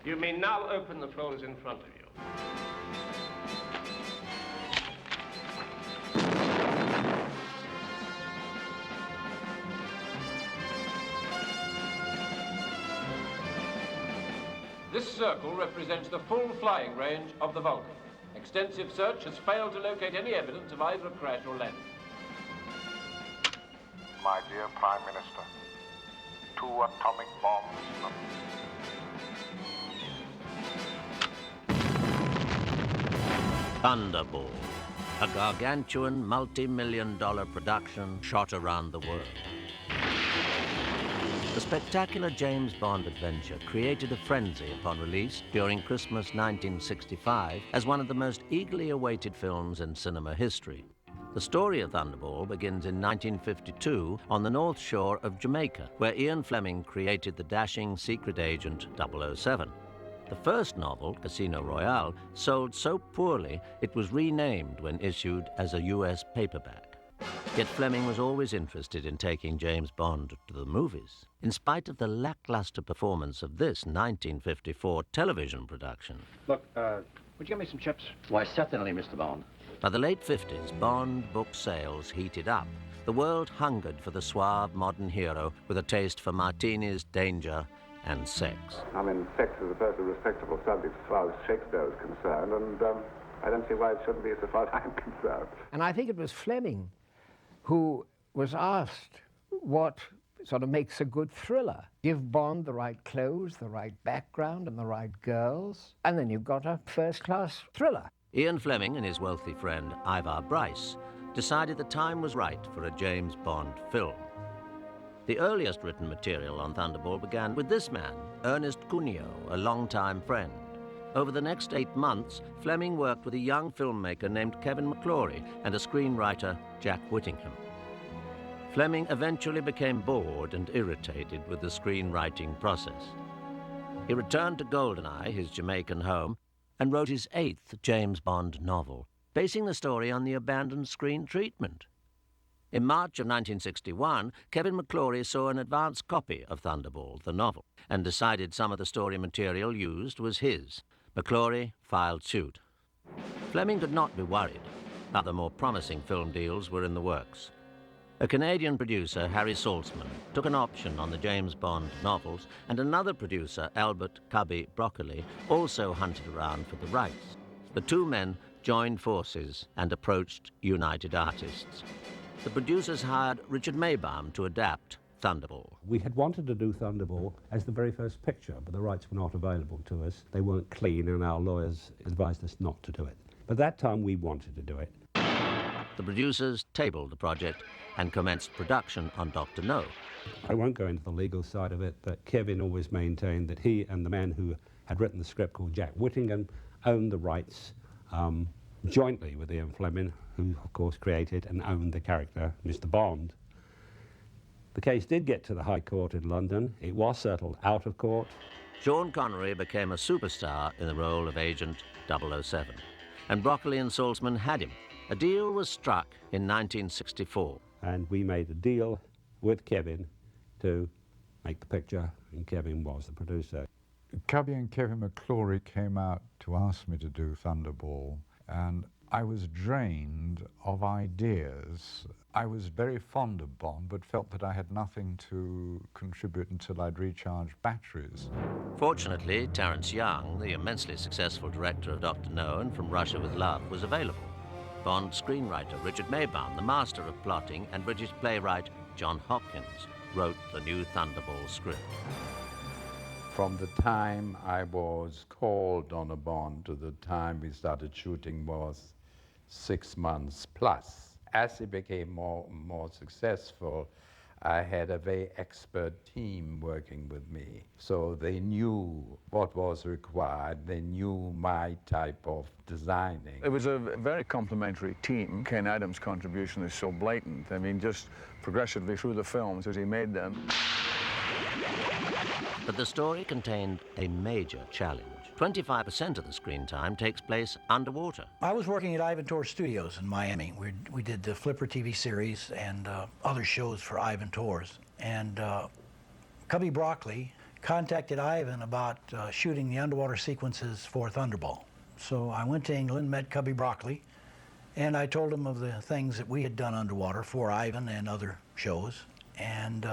You may now open the folders in front of you. This circle represents the full flying range of the Vulcan. Extensive search has failed to locate any evidence of either a crash or landing. My dear Prime Minister, 2 atomic bombs. Thunderball, a gargantuan multi-million-dollar production shot around the world. The spectacular James Bond adventure created a frenzy upon release during Christmas 1965 as one of the most eagerly awaited films in cinema history. The story of Thunderball begins in 1952 on the North Shore of Jamaica, where Ian Fleming created the dashing secret agent 007. The first novel, Casino Royale, sold so poorly it was renamed when issued as a US paperback. Yet Fleming was always interested in taking James Bond to the movies, in spite of the lackluster performance of this 1954 television production. Look, would you get me some chips? Why, certainly, Mr. Bond. By the late 50s, Bond book sales heated up. The world hungered for the suave modern hero with a taste for martinis, danger, and sex. I mean, sex is a perfectly respectable subject as far as Shakespeare is concerned, and I don't see why it shouldn't be as far as I'm concerned. And I think it was Fleming who was asked what sort of makes a good thriller. Give Bond the right clothes, the right background, and the right girls, and then you've got a first-class thriller. Ian Fleming and his wealthy friend, Ivar Bryce, decided the time was right for a James Bond film. The earliest written material on Thunderball began with this man, Ernest Cuneo, a longtime friend. Over the next 8 months, Fleming worked with a young filmmaker named Kevin McClory and a screenwriter, Jack Whittingham. Fleming eventually became bored and irritated with the screenwriting process. He returned to Goldeneye, his Jamaican home, and wrote his 8th James Bond novel, basing the story on the abandoned screen treatment. In March of 1961, Kevin McClory saw an advance copy of Thunderball, the novel, and decided some of the story material used was his. McClory filed suit. Fleming could not be worried. Other more promising film deals were in the works. A Canadian producer, Harry Saltzman, took an option on the James Bond novels, and another producer, Albert Cubby Broccoli, also hunted around for the rights. The two men joined forces and approached United Artists. The producers hired Richard Maybaum to adapt Thunderball. We had wanted to do Thunderball as the very first picture, but the rights were not available to us. They weren't clean, and our lawyers advised us not to do it. But that time we wanted to do it. The producers tabled the project and commenced production on Dr. No. I won't go into the legal side of it, but Kevin always maintained that he and the man who had written the script, called Jack Whittingham, owned the rights jointly with Ian Fleming, who, of course, created and owned the character Mr. Bond. The case did get to the High Court in London. It was settled out of court. Sean Connery became a superstar in the role of Agent 007, and Broccoli and Saltzman had him. A deal was struck in 1964. And we made a deal with Kevin to make the picture, and Kevin was the producer. Cubby and Kevin McClory came out to ask me to do Thunderball, and I was drained of ideas. I was very fond of Bond, but felt that I had nothing to contribute until I'd recharged batteries. Fortunately, Terence Young, the immensely successful director of Dr. No and From Russia with Love, was available. Bond screenwriter Richard Maybaum, the master of plotting, and British playwright John Hopkins wrote the new Thunderball script. From the time I was called on a Bond to the time we started shooting was 6 months plus. As it became more successful, I had a very expert team working with me. So they knew what was required. They knew my type of designing. It was a very complimentary team. Ken Adams' contribution is so blatant. I mean, just progressively through the films as he made them. But the story contained a major challenge. 25% of the screen time takes place underwater. I was working at Ivan Tors Studios in Miami. We did the Flipper TV series and other shows for Ivan Tors. And Cubby Broccoli contacted Ivan about shooting the underwater sequences for Thunderball. So I went to England, met Cubby Broccoli, and I told him of the things that we had done underwater for Ivan and other shows, and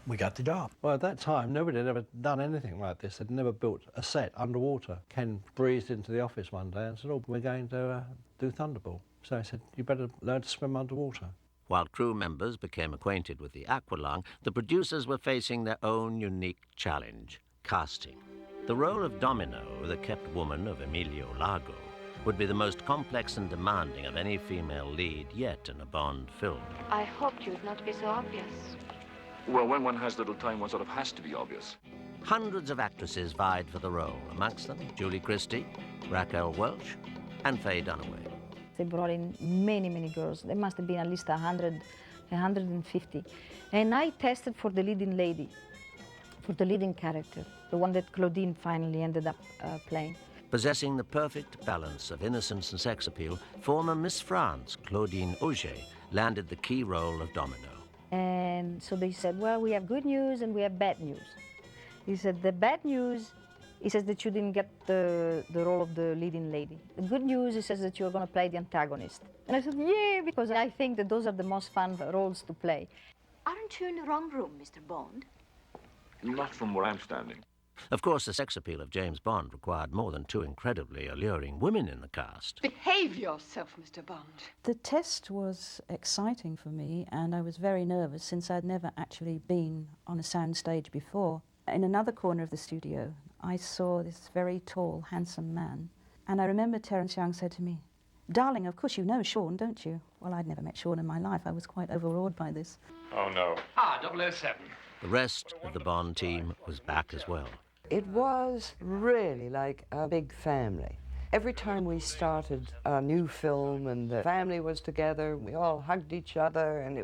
we got the job. Well, at that time, nobody had ever done anything like this. They'd never built a set underwater. Ken breezed into the office one day and said, "Oh, we're going to do Thunderball." So I said, "You better learn to swim underwater." While crew members became acquainted with the aqualung, the producers were facing their own unique challenge, casting. The role of Domino, the kept woman of Emilio Largo, would be the most complex and demanding of any female lead yet in a Bond film. I hoped you'd not be so obvious. Well, when one has little time, one sort of has to be obvious. Hundreds of actresses vied for the role, amongst them Julie Christie, Raquel Welch, and Faye Dunaway. They brought in many, many girls. There must have been at least 100, 150. And I tested for the leading lady, for the leading character, the one that Claudine finally ended up playing. Possessing the perfect balance of innocence and sex appeal, former Miss France, Claudine Auger, landed the key role of Domino. And so they said, well, we have good news and we have bad news. He said, the bad news, he says that you didn't get the role of the leading lady. The good news, he says that you're going to play the antagonist. And I said, yeah, because I think that those are the most fun roles to play. Aren't you in the wrong room, Mr. Bond? Not from where I'm standing. Of course, the sex appeal of James Bond required more than two incredibly alluring women in the cast. Behave yourself, Mr. Bond. The test was exciting for me, and I was very nervous since I'd never actually been on a sound stage before. In another corner of the studio, I saw this very tall, handsome man, and I remember Terence Young said to me, "Darling, of course you know Sean, don't you?" Well, I'd never met Sean in my life. I was quite overawed by this. Oh, no. 007. The rest of the Bond team was back as well. It was really like a big family. Every time we started a new film and the family was together, we all hugged each other, and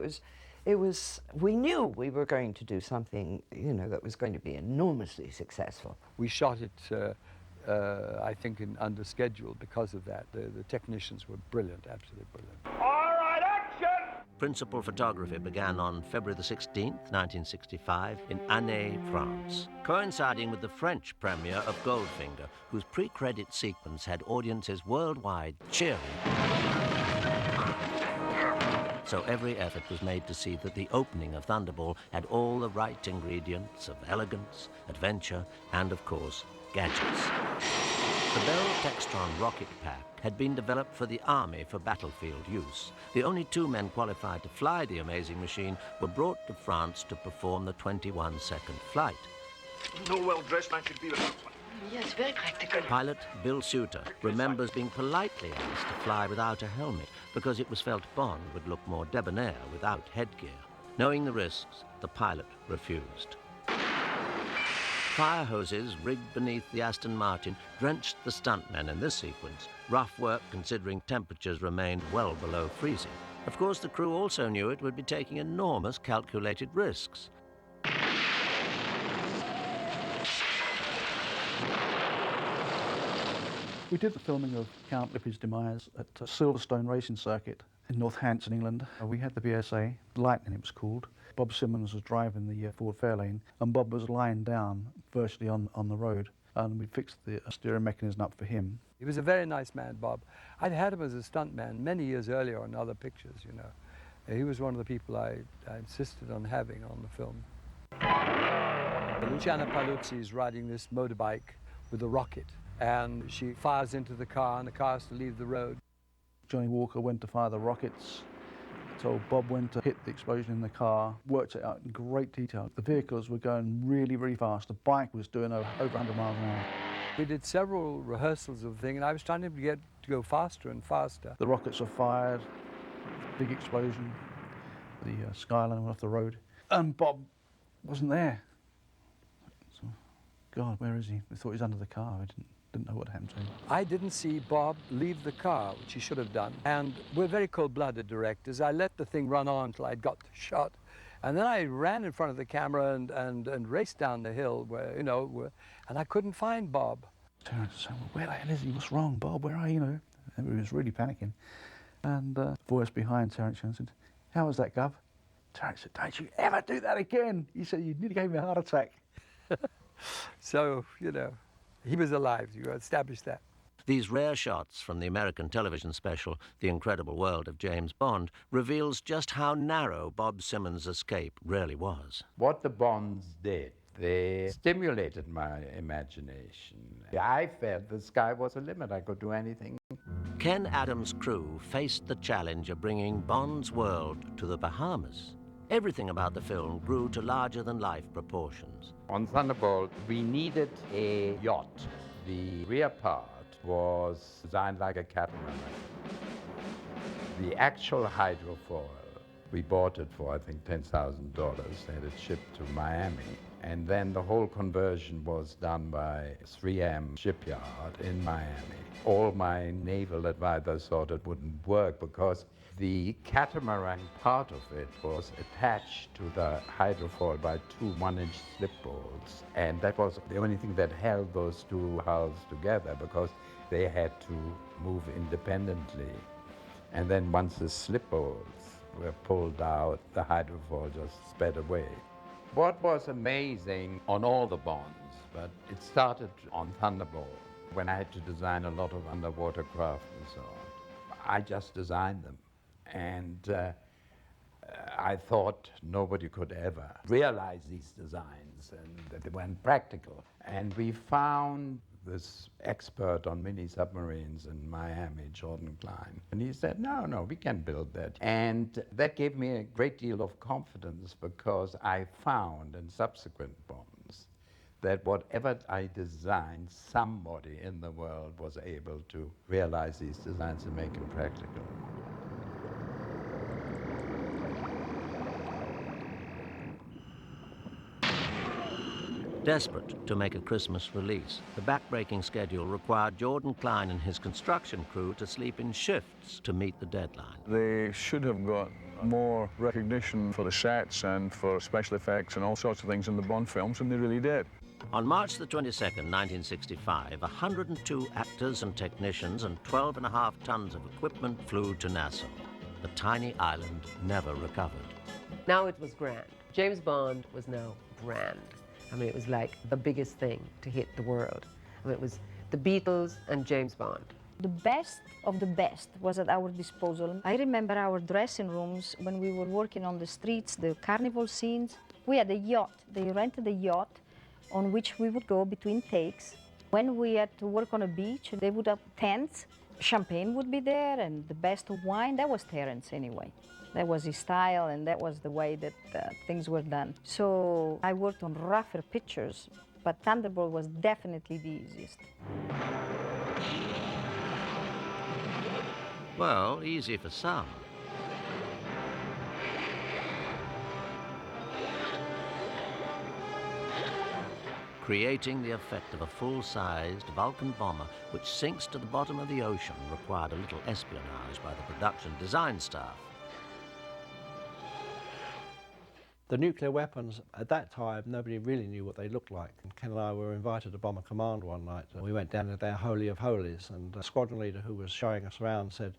we knew we were going to do something, that was going to be enormously successful. We shot it, I think, under schedule because of that. The technicians were brilliant, absolutely brilliant. All right, action! Principal photography began on February the 16th, 1965, in Annay, France, coinciding with the French premiere of Goldfinger, whose pre-credit sequence had audiences worldwide cheering. So every effort was made to see that the opening of Thunderball had all the right ingredients of elegance, adventure, and, of course, gadgets. The Bell Textron rocket pack had been developed for the Army for battlefield use. The only two men qualified to fly the amazing machine were brought to France to perform the 21-second flight. No well-dressed man should be without one. Yes, very practical. Pilot Bill Suter remembers being politely asked to fly without a helmet because it was felt Bond would look more debonair without headgear. Knowing the risks, the pilot refused. Fire hoses rigged beneath the Aston Martin drenched the stuntmen in this sequence, rough work considering temperatures remained well below freezing. Of course, the crew also knew it would be taking enormous calculated risks. We did the filming of Count Lippy's Demise at Silverstone Racing Circuit in Northampton, England. We had the BSA, Lightning it was called. Bob Simmons was driving the Ford Fairlane, and Bob was lying down virtually on the road, and we fixed the steering mechanism up for him. He was a very nice man, Bob. I'd had him as a stuntman many years earlier on other pictures, He was one of the people I insisted on having on the film. Luciana Paluzzi is riding this motorbike with a rocket, and she fires into the car, and the car has to leave the road. Johnny Walker went to fire the rockets, told Bob when to hit the explosion in the car, worked it out in great detail. The vehicles were going really, really fast. The bike was doing over 100 miles an hour. We did several rehearsals of the thing, and I was trying to get to go faster and faster. The rockets were fired, big explosion, the Skyline went off the road, and Bob wasn't there. So, God, where is he? We thought he was under the car. I didn't know what happened to him. I didn't see Bob leave the car, which he should have done. And we're very cold-blooded directors. I let the thing run on until I'd got the shot. And then I ran in front of the camera and raced down the hill where, and I couldn't find Bob. Terence said, "Well, where the hell is he? What's wrong, Bob? Where are you?" Everybody was really panicking. And the voice behind Terence said, "How was that, Gov?" Terence said, "Don't you ever do that again." He said, "You nearly gave me a heart attack." So, you know, he was alive. You established that. These rare shots from the American television special, The Incredible World of James Bond, reveals just how narrow Bob Simmons' escape really was. What the Bonds did, they stimulated my imagination. I felt the sky was a limit. I could do anything. Ken Adams' crew faced the challenge of bringing Bond's world to the Bahamas. Everything about the film grew to larger-than-life proportions. On Thunderball, we needed a yacht. The rear part was designed like a catamaran. The actual hydrofoil, we bought it for, I think, $10,000, had it shipped to Miami. And then the whole conversion was done by 3M Shipyard in Miami. All my naval advisors thought it wouldn't work because the catamaran part of it was attached to the hydrofoil by two 1-inch slip bolts. And that was the only thing that held those two hulls together because they had to move independently. And then once the slip bolts were pulled out, the hydrofoil just sped away. What was amazing on all the Bonds, but it started on Thunderball, when I had to design a lot of underwater craft and so on. I just designed them. And I thought nobody could ever realize these designs and that they weren't practical. And we found this expert on mini submarines in Miami, Jordan Klein. And he said, no, we can build that. And that gave me a great deal of confidence because I found in subsequent Bonds that whatever I designed, somebody in the world was able to realize these designs and make them practical. Desperate to make a Christmas release, the backbreaking schedule required Jordan Klein and his construction crew to sleep in shifts to meet the deadline. They should have got more recognition for the sets and for special effects and all sorts of things in the Bond films, and they really did. On March the 22nd, 1965, 102 actors and technicians and 12.5 tons of equipment flew to Nassau. The tiny island never recovered. Now it was grand. James Bond was now grand. I mean, it was like the biggest thing to hit the world. I mean, it was the Beatles and James Bond. The best of the best was at our disposal. I remember our dressing rooms when we were working on the streets, the carnival scenes. We had a yacht. They rented a yacht on which we would go between takes. When we had to work on a beach, they would have tents. Champagne would be there and the best of wine. That was Terence anyway. That was his style and that was the way that things were done. So I worked on rougher pictures, but Thunderball was definitely the easiest. Well, easy for some. Creating the effect of a full-sized Vulcan bomber which sinks to the bottom of the ocean required a little espionage by the production design staff. The nuclear weapons, at that time, nobody really knew what they looked like. And Ken and I were invited to bomb a command one night. We went down to their Holy of Holies, and the squadron leader who was showing us around said,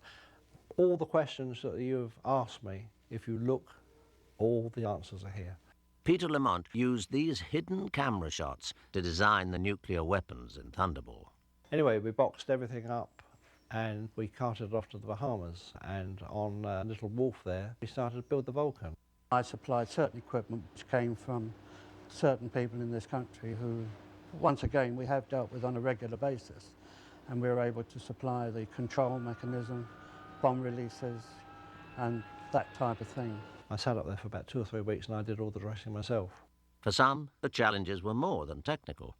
all the questions that you've asked me, if you look, all the answers are here. Peter Lamont used these hidden camera shots to design the nuclear weapons in Thunderball. Anyway, we boxed everything up and we carted it off to the Bahamas, and on a little wharf there, we started to build the Vulcan. I supplied certain equipment which came from certain people in this country who, once again, we have dealt with on a regular basis. And we were able to supply the control mechanism, bomb releases, and that type of thing. I sat up there for about 2 or 3 weeks and I did all the dressing myself. For some, the challenges were more than technical.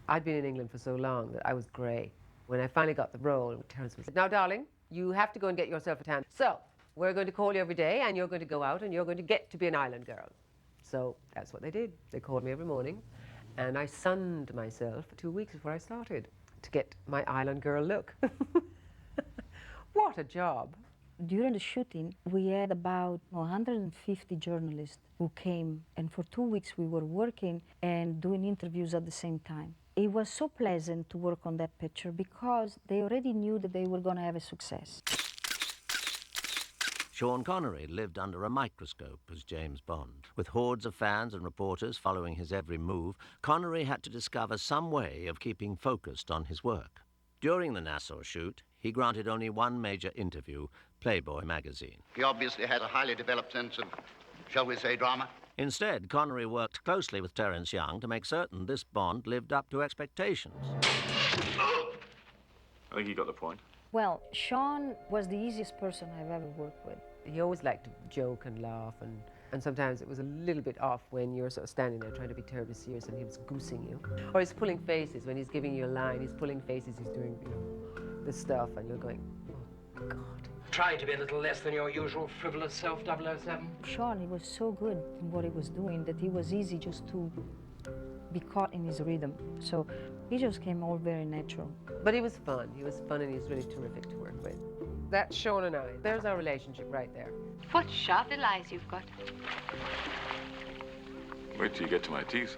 I'd been in England for so long that I was grey. When I finally got the role, Terence said, now, darling, you have to go and get yourself a tan. So, we're going to call you every day, and you're going to go out, and you're going to get to be an island girl. So that's what they did. They called me every morning, and I sunned myself for 2 weeks before I started to get my island girl look. What a job. During the shooting, we had about 150 journalists who came, and for 2 weeks we were working and doing interviews at the same time. It was so pleasant to work on that picture because they already knew that they were going to have a success. Sean Connery lived under a microscope as James Bond. With hordes of fans and reporters following his every move, Connery had to discover some way of keeping focused on his work. During the Nassau shoot, he granted only one major interview, Playboy magazine. He obviously had a highly developed sense of, shall we say, drama. Instead, Connery worked closely with Terence Young to make certain this Bond lived up to expectations. I think he got the point. Well, Sean was the easiest person I've ever worked with. He always liked to joke and laugh, and sometimes it was a little bit off when you're sort of standing there trying to be terribly serious and he was goosing you. Or he's pulling faces when he's giving you a line, he's pulling faces, he's doing, you know, this stuff, and you're going, oh, God. Try to be a little less than your usual frivolous self, 007. Sean, he was so good in what he was doing that he was easy just to be caught in his rhythm. So he just came all very natural. But he was fun. He was fun and he was really terrific to work with. That's Sean and I. There's our relationship right there. What sharp little eyes you've got. Wait till you get to my teeth.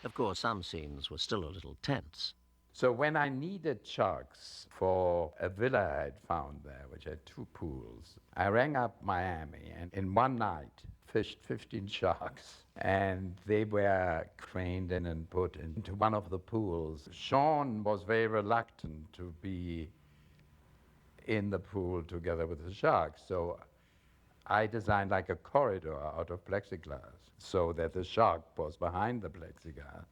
Of course, some scenes were still a little tense. So when I needed sharks for a villa I'd found there, which had 2 pools, I rang up Miami and in one night fished 15 sharks. And they were craned in and put into one of the pools. Sean was very reluctant to be in the pool together with the sharks. So I designed like a corridor out of plexiglass so that the shark was behind the plexiglass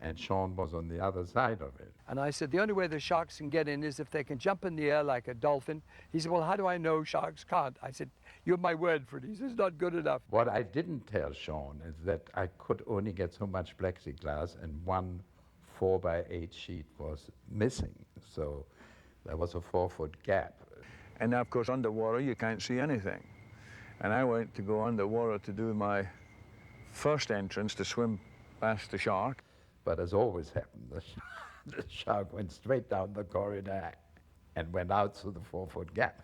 and Sean was on the other side of it. And I said, the only way the sharks can get in is if they can jump in the air like a dolphin. He said, well, how do I know sharks can't? I said, you have my word for it. He says, not good enough. What I didn't tell Sean is that I could only get so much plexiglass and one 4x8 sheet was missing. So there was a 4-foot gap. And now, of course, underwater, you can't see anything. And I went to go underwater to do my first entrance to swim past the shark. But as always happened, the shark went straight down the corridor and went out through the 4-foot gap.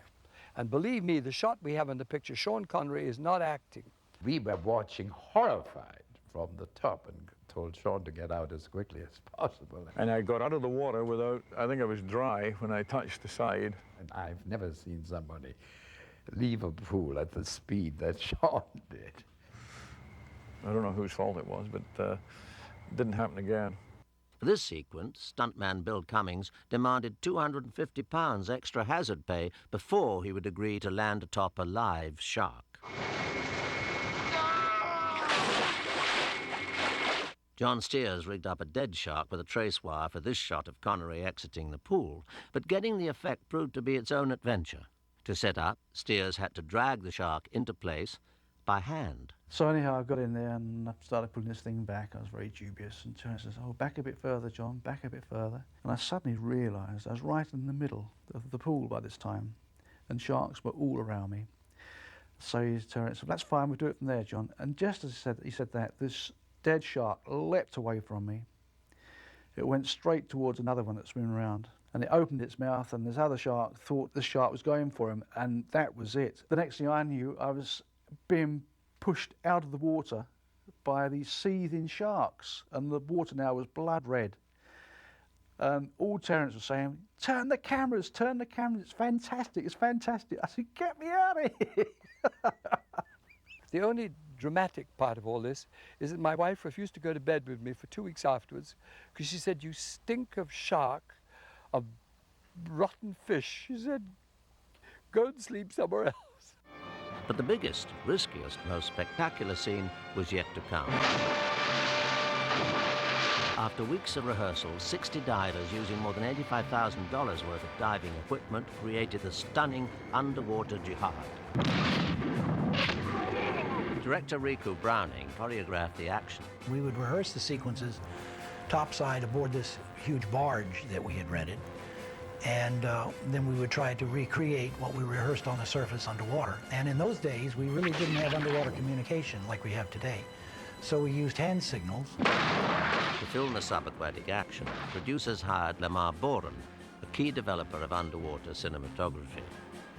And believe me, the shot we have in the picture, Sean Connery is not acting. We were watching horrified from the top and told Sean to get out as quickly as possible. And I got out of the water without, I think I was dry when I touched the side. And I've never seen somebody leave a pool at the speed that Sean did. I don't know whose fault it was, but it didn't happen again. For this sequence, stuntman Bill Cummings demanded £250 extra hazard pay before he would agree to land atop a live shark. John Steers rigged up a dead shark with a trace wire for this shot of Connery exiting the pool, but getting the effect proved to be its own adventure. To set up, Steers had to drag the shark into place by hand. So anyhow, I got in there and I started pulling this thing back. I was very dubious, and Terence says, oh, back a bit further, John, back a bit further. And I suddenly realised I was right in the middle of the pool by this time, and sharks were all around me. So Terence said, that's fine, we'll do it from there, John. And just as he said that, this dead shark leapt away from me. It went straight towards another one that's swimming around. And it opened its mouth, and this other shark thought the shark was going for him, and that was it. The next thing I knew, I was being pushed out of the water by these seething sharks, and the water now was blood red. All Terence was saying, turn the cameras, it's fantastic, it's fantastic. I said, get me out of here. The only dramatic part of all this is that my wife refused to go to bed with me for 2 weeks afterwards because she said, you stink of shark, of rotten fish. She said, go and sleep somewhere else. But the biggest, riskiest, most spectacular scene was yet to come. After weeks of rehearsal, 60 divers using more than $85,000 worth of diving equipment created the stunning underwater jihad. Director Riku Browning choreographed the action. We would rehearse the sequences topside aboard this huge barge that we had rented. And then we would try to recreate what we rehearsed on the surface underwater. And in those days, we really didn't have underwater communication like we have today. So we used hand signals. To film the subaquatic action, producers hired Lamar Boren, a key developer of underwater cinematography.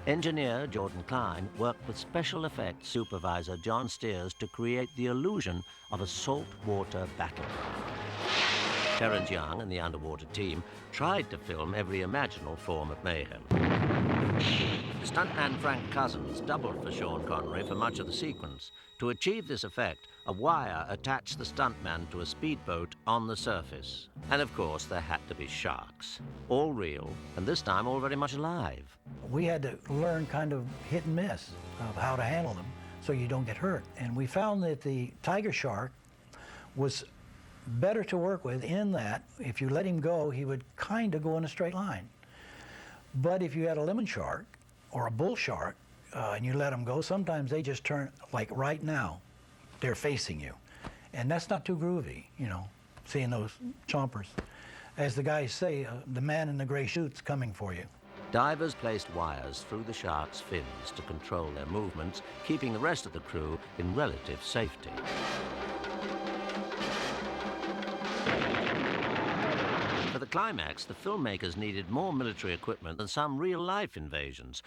Engineer Jordan Klein worked with special effects supervisor John Steers to create the illusion of a saltwater battleground. Terence Young and the underwater team tried to film every imaginable form of mayhem. Stuntman Frank Cousins doubled for Sean Connery for much of the sequence. To achieve this effect, a wire attached the stuntman to a speedboat on the surface. And of course, there had to be sharks. All real, and this time all very much alive. We had to learn kind of hit and miss of how to handle them so you don't get hurt. And we found that the tiger shark was better to work with in that if you let him go, he would kind of go in a straight line. But if you had a lemon shark or a bull shark and you let them go, sometimes they just turn, like right now, they're facing you. And that's not too groovy, you know, seeing those chompers. As the guys say, the man in the gray suit's coming for you. Divers placed wires through the shark's fins to control their movements, keeping the rest of the crew in relative safety. For the climax, the filmmakers needed more military equipment than some real-life invasions.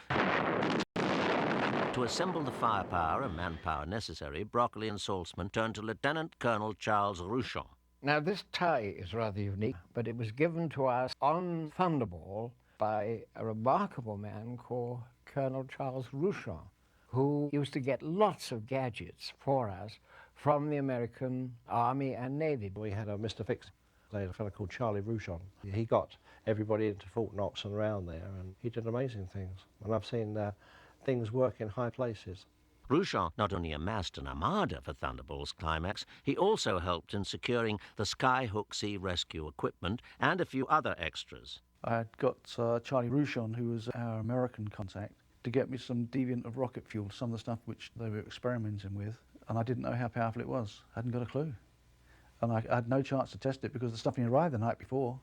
To assemble the firepower and manpower necessary, Broccoli and Saltzman turned to Lieutenant Colonel Charles Rouchon. Now, this tie is rather unique, but it was given to us on Thunderball by a remarkable man called Colonel Charles Rouchon, who used to get lots of gadgets for us from the American Army and Navy. We had a Mr. Fix, a fellow called Charlie Rouchon. He got everybody into Fort Knox and around there, and he did amazing things. And I've seen things work in high places. Rouchon not only amassed an armada for Thunderball's climax, he also helped in securing the Skyhook Sea Rescue equipment and a few other extras. I had got Charlie Rouchon, who was our American contact, to get me some deviant of rocket fuel, some of the stuff which they were experimenting with, and I didn't know how powerful it was. I hadn't got a clue. And I had no chance to test it because the stuff had arrived the night before.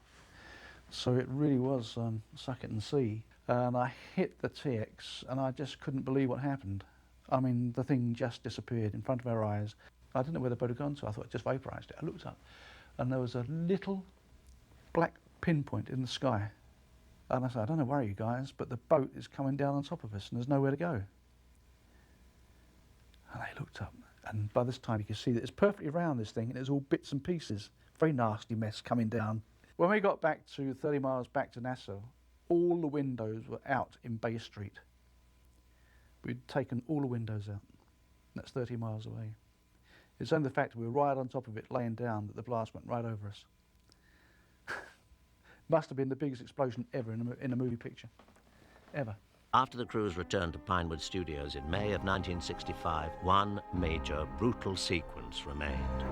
So it really was suck it and see. And I hit the TX, and I just couldn't believe what happened. I mean, the thing just disappeared in front of our eyes. I didn't know where the boat had gone to. I thought it just vaporized it. I looked up, and there was a little black pinpoint in the sky. And I said, I don't know where you guys, but the boat is coming down on top of us, and there's nowhere to go. And I looked up, and by this time you could see that it's perfectly round, this thing, and it's all bits and pieces. Very nasty mess coming down. When we got back to 30 miles back to Nassau, all the windows were out in Bay Street. We'd taken all the windows out. That's 30 miles away. It's only the fact that we were right on top of it, laying down, that the blast went right over us. Must have been the biggest explosion ever in a movie picture, ever. After the crews returned to Pinewood Studios in May of 1965, one major, brutal sequence remained.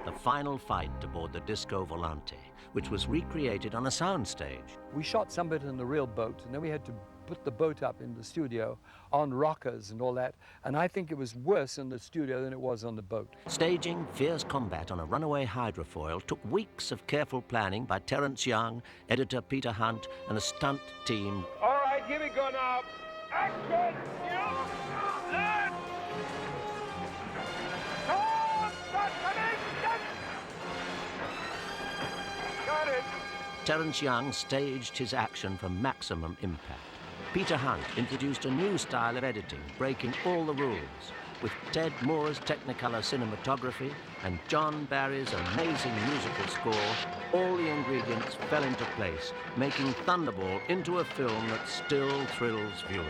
The final fight aboard the Disco Volante, which was recreated on a soundstage. We shot some of it in the real boat, and then we had to put the boat up in the studio on rockers and all that, and I think it was worse in the studio than it was on the boat. Staging fierce combat on a runaway hydrofoil took weeks of careful planning by Terence Young, editor Peter Hunt, and a stunt team. All right, here we go now. Action! Got it! Terence Young staged his action for maximum impact. Peter Hunt introduced a new style of editing, breaking all the rules. With Ted Moore's Technicolor cinematography and John Barry's amazing musical score, all the ingredients fell into place, making Thunderball into a film that still thrills viewers.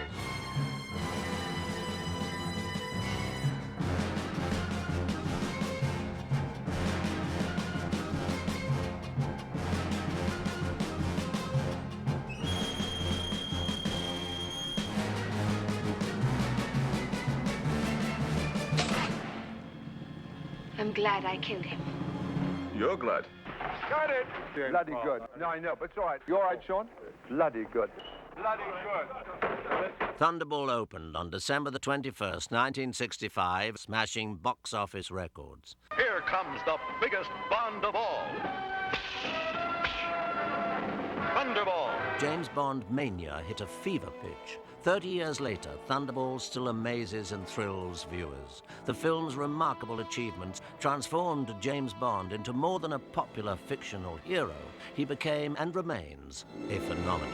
I'm glad I killed him. You're glad. Got it! Bloody good. No, I know, but it's all right. You all right, Sean? Bloody good. Bloody good. Thunderball opened on December the 21st, 1965, smashing box office records. Here comes the biggest Bond of all. Thunderball. James Bond mania hit a fever pitch. 30 years later, Thunderball still amazes and thrills viewers. The film's remarkable achievements transformed James Bond into more than a popular fictional hero. He became and remains a phenomenon.